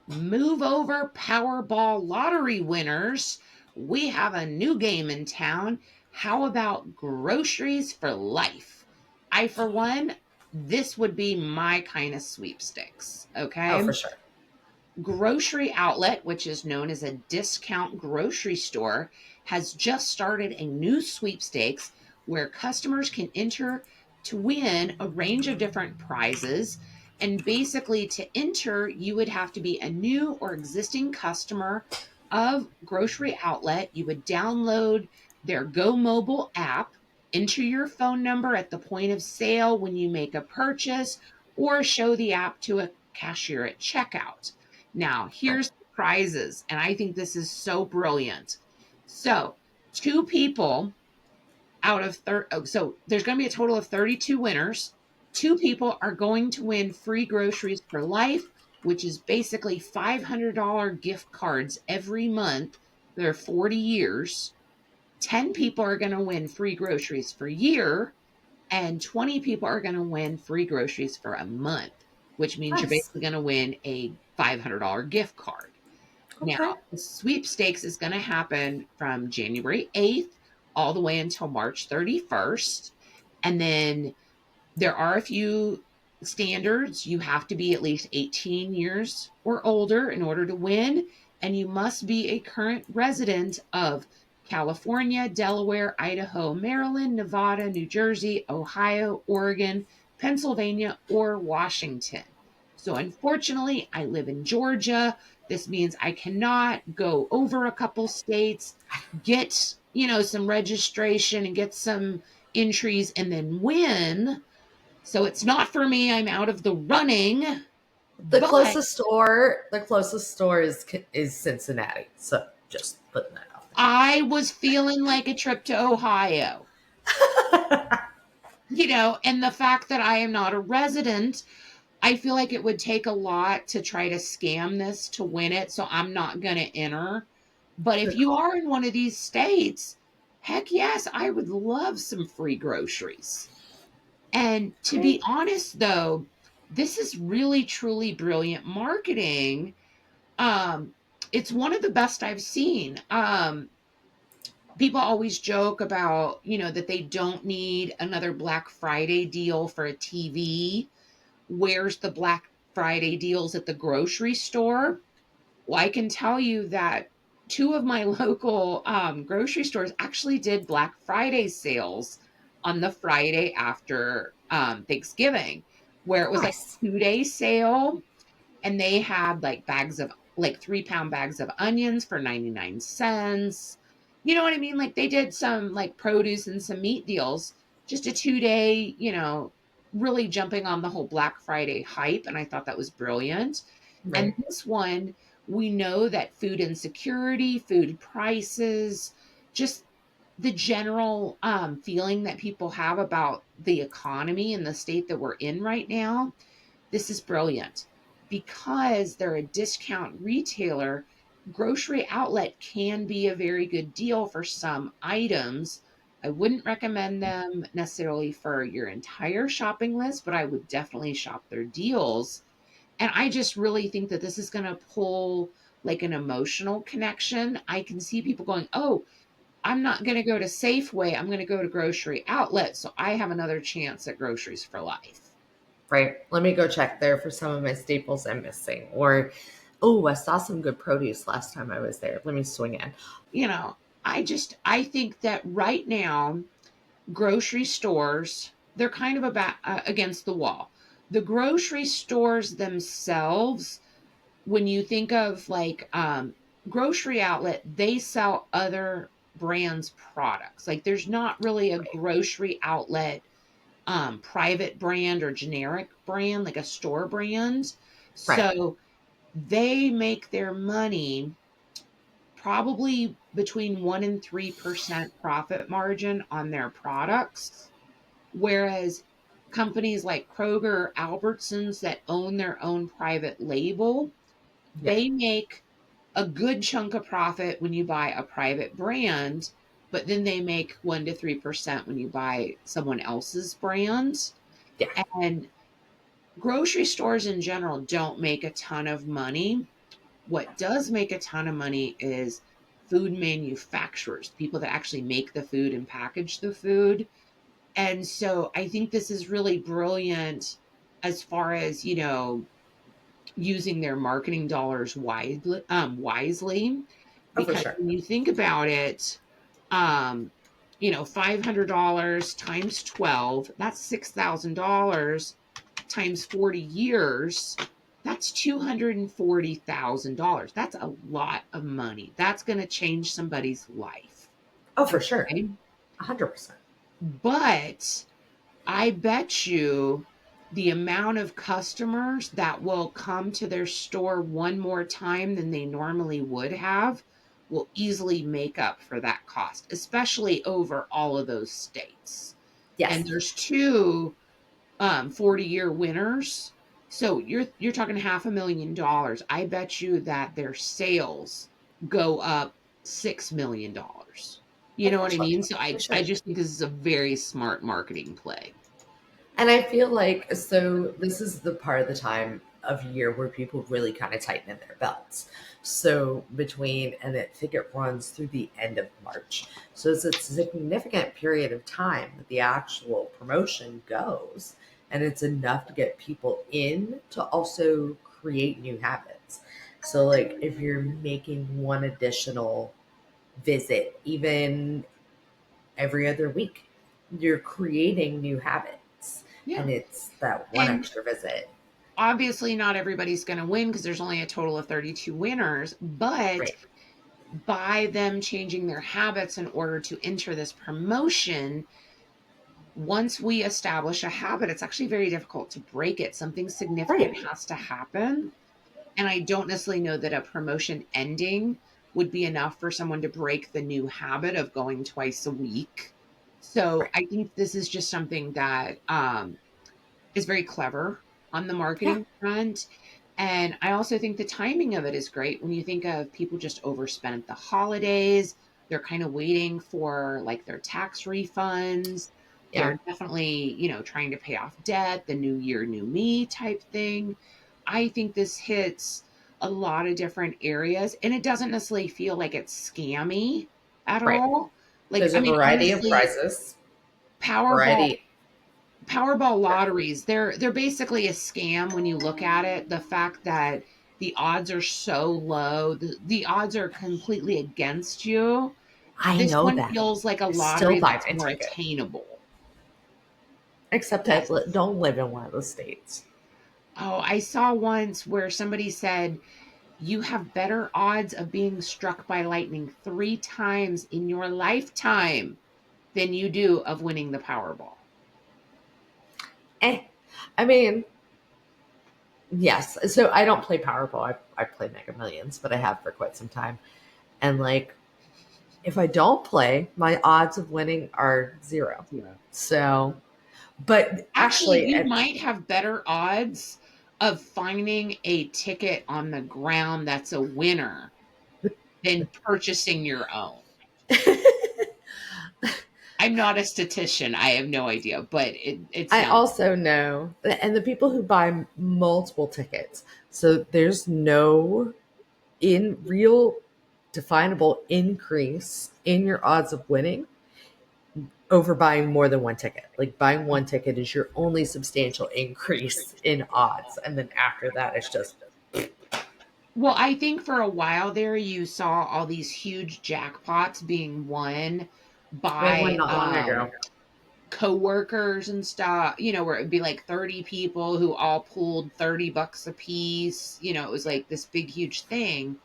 Move over Powerball lottery winners. We have a new game in town. How about groceries for life? I, for one, this would be my kind of sweepstakes. Oh, Okay. for sure. Grocery Outlet, which is known as a discount grocery store, has just started a new sweepstakes where customers can enter to win a range of different prizes. And basically, to enter, you would have to be a new or existing customer of Grocery Outlet. You would download their Go Mobile app, enter your phone number at the point of sale when you make a purchase, or show the app to a cashier at checkout. Now, here's the prizes, and I think this is so brilliant. So, two people out of so there's going to be a total of 32 winners. Two people are going to win free groceries for life, which is basically $500 gift cards every month. They're 40 years. 10 people are going to win free groceries for a year, and 20 people are going to win free groceries for a month, which means you're Nice. basically going to win a $500 gift card. Now, Okay. the sweepstakes is going to happen from January 8th all the way until March 31st. And then there are a few standards. You have to be at least 18 years or older in order to win, and you must be a current resident of California, Delaware, Idaho, Maryland, Nevada, New Jersey, Ohio, Oregon, Pennsylvania, or Washington. So, unfortunately, I live in Georgia. This means I cannot go over a couple states, get, some registration and get some entries and then win. So it's not for me. I'm out of the running, but The closest store is Cincinnati. So just putting that out I was feeling like a trip to Ohio, there. and the fact that I am not a resident, I feel like it would take a lot to try to scam this to win it. So I'm not going to enter. But if Good you call. are in one of these states, heck yes, I would love some free groceries. And to Okay. be honest, though, this is really, truly brilliant marketing. Um, it's one of the best I've seen. People always joke about, that they don't need another Black Friday deal for a TV. Where's the Black Friday deals at the grocery store? Well, I can tell you that two of my local grocery stores actually did Black Friday sales on the Friday after Thanksgiving, where it was like Nice. 2 day sale, and they had like bags of like 3 pound bags of onions for 99 cents. You know what I mean? Like they did some like produce and some meat deals, just a 2 day, really jumping on the whole Black Friday hype. And I thought that was brilliant. And Right. this one, we know that food insecurity, food prices, just the general feeling that people have about the economy and the state that we're in right now, this is brilliant. Because they're a discount retailer, Grocery Outlet can be a very good deal for some items. I wouldn't recommend them necessarily for your entire shopping list, but I would definitely shop their deals. And I just really think that this is going to pull like an emotional connection. I can see people going, "Oh, I'm not going to go to Safeway. I'm going to go to Grocery Outlet. So I have another chance at groceries for life." Right. Let me go check there for some of my staples I'm missing. Or, oh, I saw some good produce last time I was there. Let me swing in. You know, I think that right now grocery stores, they're kind of about against the wall. The grocery stores themselves, when you think of like Grocery Outlet, they sell other brands products. Like there's not really a Right. Grocery Outlet private brand or generic brand, like a store brand. Right. So they make their money probably between 1 and 3% profit margin on their products. Whereas companies like Kroger, Albertsons that own their own private label, Yeah. they make a good chunk of profit when you buy a private brand, but then they make 1 to 3% when you buy someone else's brand. Yeah. And grocery stores in general don't make a ton of money. What does make a ton of money is food manufacturers, people that actually make the food and package the food. And so I think this is really brilliant as far as, using their marketing dollars wisely, Oh, for because sure. when you think about it, um, $500 times 12, that's $6,000 times 40 years, that's $240,000. That's a lot of money. That's going to change somebody's life. Oh, for sure. Okay. 100%. But I bet you the amount of customers that will come to their store one more time than they normally would have will easily make up for that cost, especially over all of those states. And Yes. there's two 40-year winners. So you're talking $500,000. I bet you that their sales go up $6 million. You know what I mean? So For I sure. just think this is a very smart marketing play. And I feel like, so this is the part of the time of year where people really kind of tighten in their belts. So between, and I think it runs through the end of March. So it's a significant period of time that the actual promotion goes. And it's enough to get people in to also create new habits. So, like, if you're making one additional visit, even every other week, you're creating new habits. Yeah. And it's that one And extra visit. obviously, not everybody's going to win because there's only a total of 32 winners. But Right. by them changing their habits in order to enter this promotion, once we establish a habit, it's actually very difficult to break it. Something significant Right. has to happen. And I don't necessarily know that a promotion ending would be enough for someone to break the new habit of going twice a week. So Right. I think this is just something that is very clever on the Yeah. marketing front. And I also think the timing of it is great when you think of people just overspent the holidays. They're kind of waiting for like their tax refunds. Yeah. They're definitely, trying to pay off debt, the new year, new me type thing. I think this hits a lot of different areas and it doesn't necessarily feel like it's scammy at Right. all. Like, There's I a mean, variety of honestly, prizes. Powerball Variety. Powerball Sure. lotteries, they're basically a scam when you look at it. The fact that the odds are so low, the odds are completely against you. I This know one that. feels like a I still lottery buy that's my more ticket. attainable. Except Yes. don't live in one of the states. Oh, I saw once where somebody said you have better odds of being struck by lightning 3 times in your lifetime than you do of winning the Powerball. Eh. I mean, yes. So I don't play Powerball. I play Mega Millions, but I have for quite some time. And like, if I don't play, my odds of winning are zero. Yeah. So, but Actually, actually, you might have better odds of finding a ticket on the ground that's a winner than purchasing your own. I'm not a statistician. I have no idea, but it I sounds also know, and the people who buy multiple tickets, so there's no in real definable increase in your odds of winning over buying more than one ticket. Like buying one ticket is your only substantial increase in odds, and then after that, it's just well, I think for a while there you saw all these huge jackpots being won we had one by not long ago. coworkers and stuff, where it'd be like 30 people who all pooled 30 bucks a piece. It was like this big huge thing.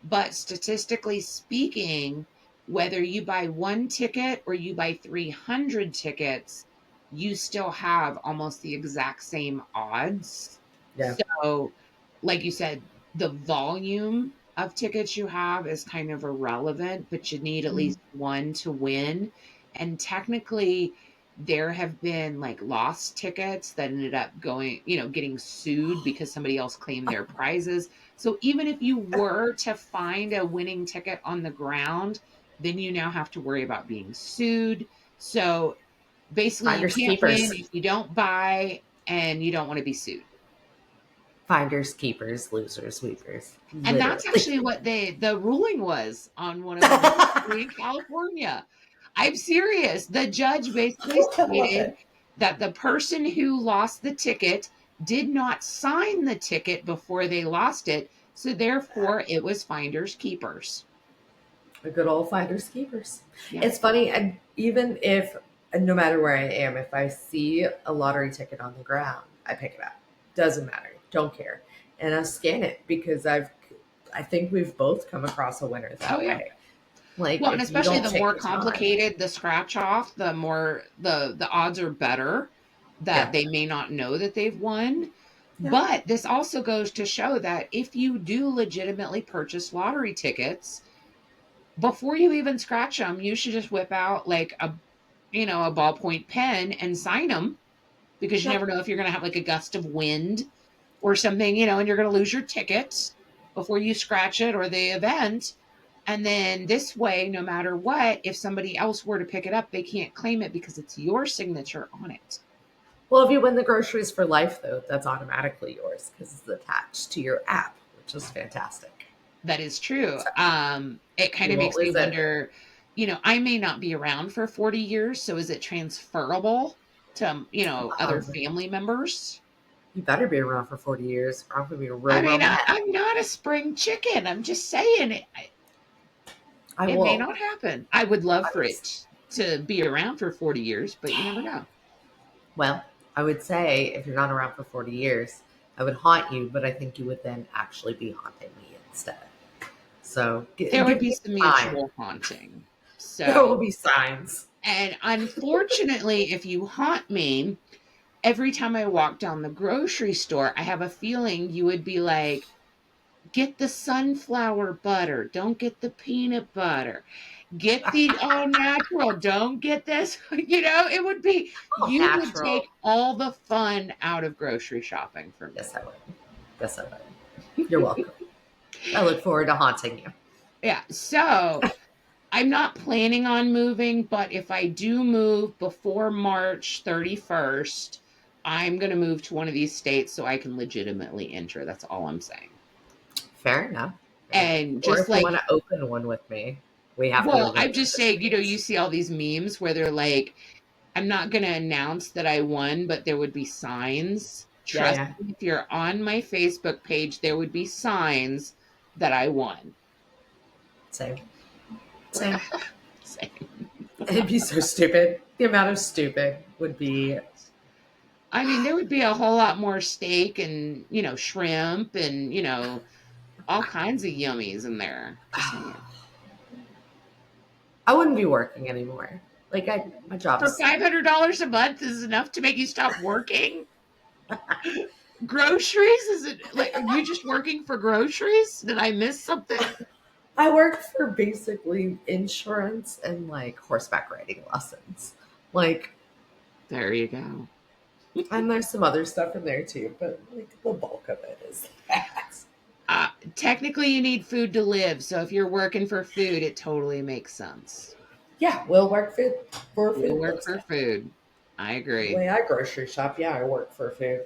But statistically speaking, whether you buy one ticket or you buy 300 tickets, you still have almost the exact same odds. Yeah. So, like you said, the volume of tickets you have is kind of irrelevant, but you need at Mhm. least one to win. And technically, there have been like lost tickets that ended up going, getting sued because somebody else claimed their prizes. So even if you were to find a winning ticket on the ground, then you now have to worry about being sued. So basically, you Finders can't win keepers. if you don't buy and you don't want to be sued. Finders, keepers, losers, weepers. And that's Literally. actually what the ruling was on one of the grocery in California. I'm serious. The judge basically I love stated it. that the person who lost the ticket did not sign the ticket before they lost it, so therefore it was finders keepers. A good old finders keepers. Yeah. It's funny, and even if no matter where I am, if I see a lottery ticket on the ground, I pick it up. Doesn't matter. Don't care. And I scan it because I think we've both come across a winner Oh that yeah. way. Like Well, and if you especially don't the take more the time. complicated the scratch off, the more the odds are better that Yeah. they may not know that they've won. Yeah. But this also goes to show that if you do legitimately purchase lottery tickets, before you even scratch them, you should just whip out like a ballpoint pen and sign them, because you never Yep. know if you're going to have like a gust of wind or something, and you're going to lose your tickets before you scratch it or the event. And then this way, no matter what, if somebody else were to pick it up, they can't claim it because it's your signature on it. Well, if you win the groceries for life, though, that's automatically yours because it's attached to your app, which is fantastic. That is true. So It kind you of won't makes me lose it. wonder, I may not be around for 40 years, so is it transferable to, other Um, family members? you better be around for 40 years, or I'm going to be I real, real mean, mad. I'm not a spring chicken. I'm just saying I it may will. not happen. I would love I for would, it to be around for 40 years, but you never know. well, I would say if you're not around for 40 years, I would haunt you, but I think you would then actually be haunting me instead. So There would give be me some time. mutual haunting. There will So, be signs. and unfortunately, if you haunt me, every time I walk down the grocery store, I have a feeling you would be like, get the sunflower butter, don't get the peanut butter. Get the all natural, don't get this. It would be, Oh, you would natural. take all the fun out of grocery shopping for me. Yes, I would. Yes, I would. You're welcome. I look forward to haunting you. Yeah. So I'm not planning on moving, but if I do move before March 31st, I'm going to move to one of these states so I can legitimately enter. That's all I'm saying. Fair enough. Fair enough. And Or just if you like, want to open one with me, we have to well, live in I'm one of just the saying, you states. see all these memes where they're like, I'm not going to announce that I won, but there would be signs. Yeah, Trust yeah. me, if you're on my Facebook page, there would be signs that I won. Same. Same. Same. It'd be so stupid. The amount of stupid would be. I mean, there would be a whole lot more steak and, shrimp and, all kinds of yummies in there. Just saying. I wouldn't be working anymore. Like my For job's. $500 a month is enough to make you stop working? Groceries? Is it like, are you just working for groceries? Did I miss something? I work for basically insurance and like horseback riding lessons. Like, There you go. and there's some other stuff in there too, but like the bulk of it is that. Technically, you need food to live. So if you're working for food, it totally makes sense. Yeah, we'll work for We'll food work most for definitely. food. I The agree. way I grocery shop, yeah, I work for food.